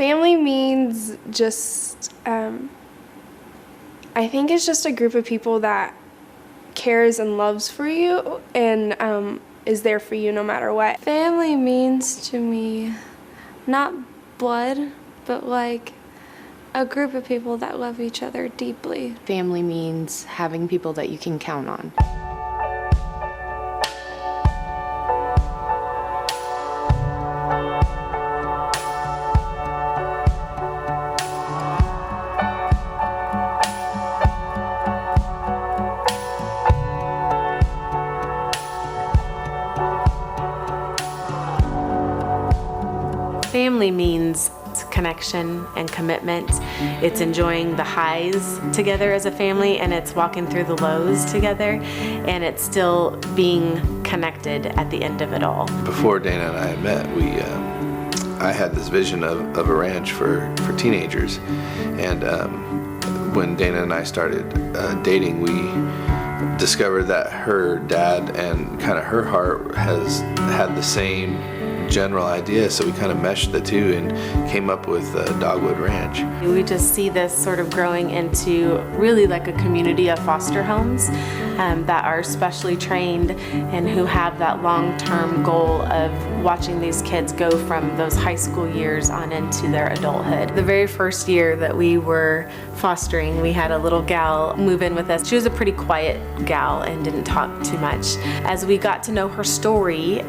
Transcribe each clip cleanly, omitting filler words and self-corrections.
Family means just, I think it's just a group of people that cares and loves for you and is there for you no matter what. Family means to me not blood, but like a group of people that love each other deeply. Family means having people that you can count on. Family means connection and commitment. It's enjoying the highs together as a family, and it's walking through the lows together, and it's still being connected at the end of it all. Before Dana and I had met, I had this vision of a ranch for teenagers, and when Dana and I started dating, we discovered that her dad and kind of her heart has had the same general idea, so we kind of meshed the two and came up with Dogwood Ranch. We just see this sort of growing into really like a community of foster homes that are specially trained and who have that long-term goal of watching these kids go from those high school years on into their adulthood. The very first year that we were fostering, we had a little gal move in with us. She was a pretty quiet gal and didn't talk too much. As we got to know her story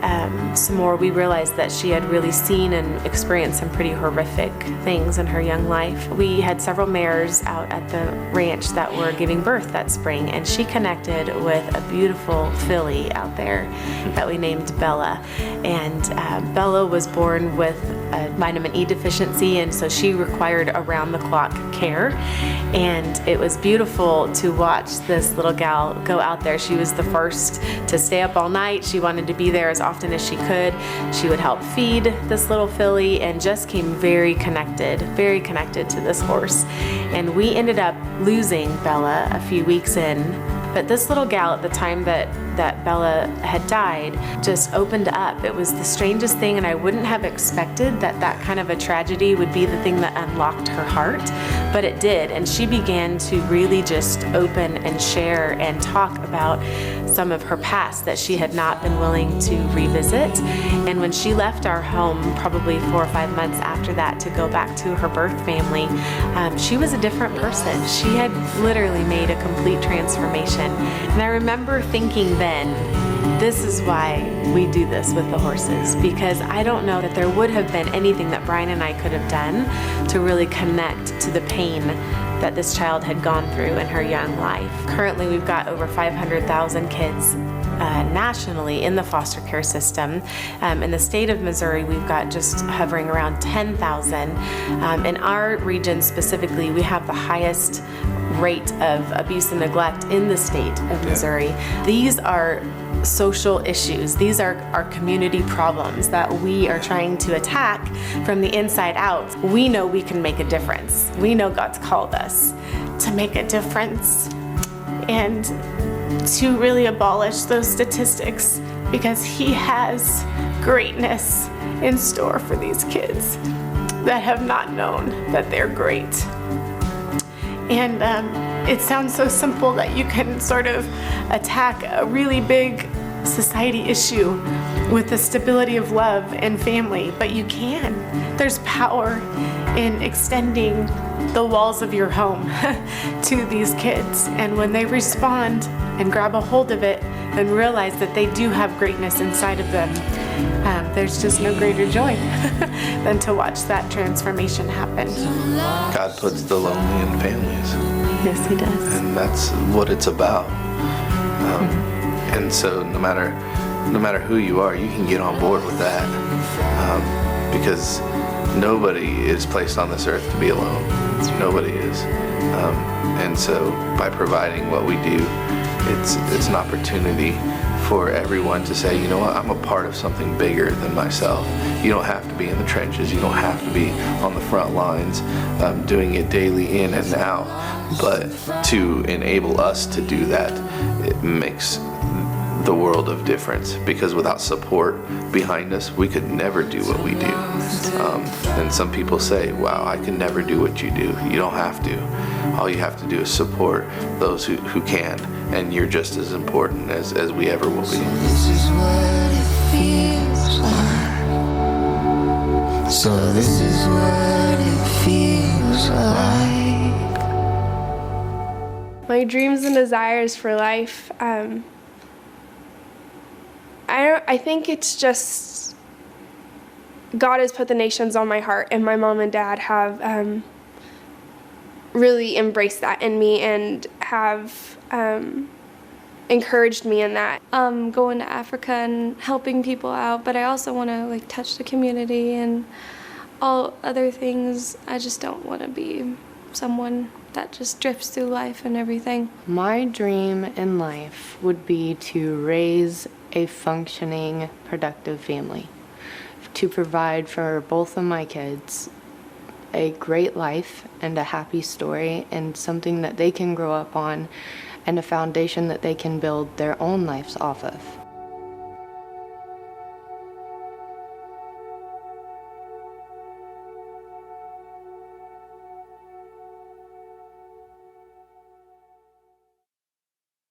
some more, we realized that she had really seen and experienced some pretty horrific things in her young life. We had several mares out at the ranch that were giving birth that spring, and she connected with a beautiful filly out there that we named Bella. And Bella was born with a vitamin E deficiency, and so she required around-the-clock care. And it was beautiful to watch this little gal go out there. She was the first to stay up all night. She wanted to be there as often as she could. She would help feed this little filly and just came very connected to this horse. And we ended up losing Bella a few weeks in. But this little gal, at the time that Bella had died, just opened up. It was the strangest thing, and I wouldn't have expected that kind of a tragedy would be the thing that unlocked her heart, but it did. And she began to really just open and share and talk about some of her past that she had not been willing to revisit. And when she left our home, probably 4 or 5 months after that, to go back to her birth family, she was a different person. She had literally made a complete transformation. And I remember thinking then, this is why we do this with the horses, because I don't know that there would have been anything that Brian and I could have done to really connect to the pain that this child had gone through in her young life. Currently, we've got over 500,000 kids nationally in the foster care system. In the state of Missouri, we've got just hovering around 10,000. In our region specifically, we have the highest rate of abuse and neglect in the state of Missouri. These are social issues. These are our community problems that we are trying to attack from the inside out. We know we can make a difference. We know God's called us to make a difference and to really abolish those statistics, because He has greatness in store for these kids that have not known that they're great. And it sounds so simple that you can sort of attack a really big society issue with the stability of love and family, but you can. There's power in extending the walls of your home to these kids. And when they respond and grab a hold of it and realize that they do have greatness inside of them, there's just no greater joy than to watch that transformation happen. God puts the lonely in families. Yes, He does. And that's what it's about. And so no matter who you are, you can get on board with that, because nobody is placed on this earth to be alone. Nobody is. And so by providing what we do, it's an opportunity for everyone to say, you know what, I'm a part of something bigger than myself. You don't have to be in the trenches. You don't have to be on the front lines doing it daily in and out. But to enable us to do that, it makes the world of difference, because without support behind us, we could never do what we do. And some people say, wow, I can never do what you do. You don't have to. All you have to do is support those who can, and you're just as important as we ever will be. So this is what it feels like. So this is what it feels like. My dreams and desires for life, I think it's just God has put the nations on my heart, and my mom and dad have really embraced that in me and have encouraged me in that. Going to Africa and helping people out, but I also want to like touch the community and all other things. I just don't want to be someone that just drifts through life and everything. My dream in life would be to raise a functioning, productive family, to provide for both of my kids a great life and a happy story and something that they can grow up on and a foundation that they can build their own lives off of.